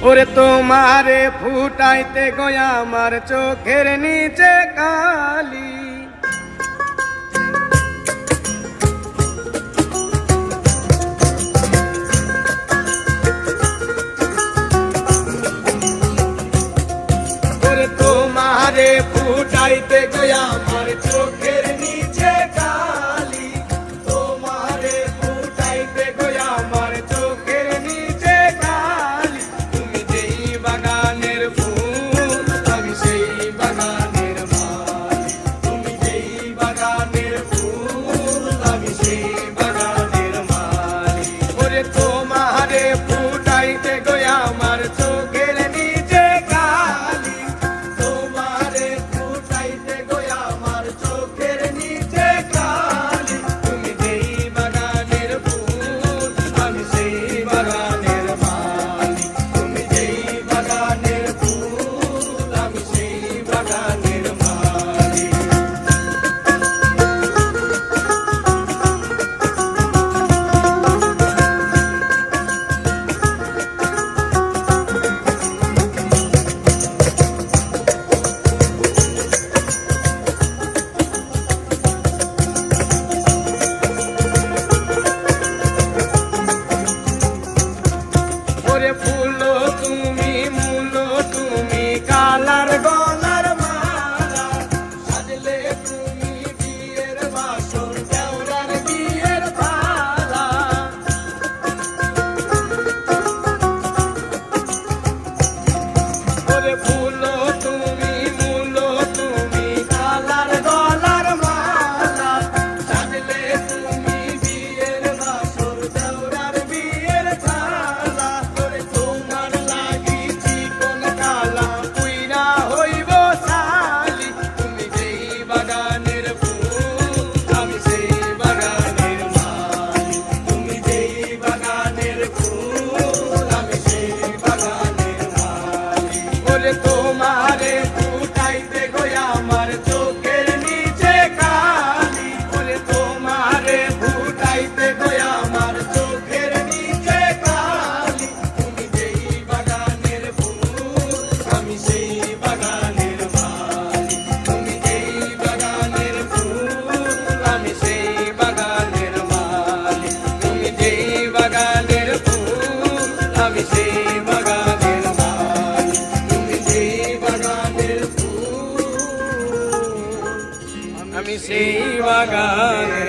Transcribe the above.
ওরে তোমারে ফুটাইতে গয়া আমার চোখের নিচে কালি। ওরে তোমারে ফুটাইতে গয়া আমার চোখের নিচে কালি। তোমারে ফুটাইতে গয়া আমার চোখের নিচে কালি। তুমি যেই বাগানের ফুল আমি সেই বাগানের মালি। তুমি যেই বাগানের ফুল আমি সেই বাগানের মালি। ওরে তোমারে ফুটাইতে গয়া আমার চোখের নিচে কালি। তোমারে ফুটাইতে গয়া আমার চোখের নিচে কালি। তুমি যেই বাগানের ফুল আমি সেই বাগানের মালি। তুমি যেই বাগানের ফুল আমি সেই বাগানের মালি। ওরে ফুলো তুমি মুলো তুমি কালার গলার মালা। সাজলে তুমি বিয়ের বাসর দেওরার বিয়ের থালা। ওরে ফুলো তুমি মুলো তুমি কালার গলার মালা। সাজলে তুমি বিয়ের বাসর দেওরার বিয়ের থালা। ওরে তোমার লাগি চিকন কালা পুইরা হইব শালি। তুমি যেই বাগানের ফুল আমি সেই বাগানের মালি। তুমি যেই বাগানের ফুল আমি সেই বাগানের মালি। ওরে তোমারে ফুটাইতে গয়া আমার চোখের নিচে কালি। ওরে তোমারে ফুটাইতে গয়া আমার চোখের নিচে কালি। তুমি যেই বাগানের ফুল আমি সেই বাগানের মালি। তুমি যেই বাগানের ফুল আমি সেই বাগানের মালি। তুমি যেই বাগানের ফুল আমি সেই বাগানের মালি। তুমি যেই বাগানের ফুল আমি সেই বাগানের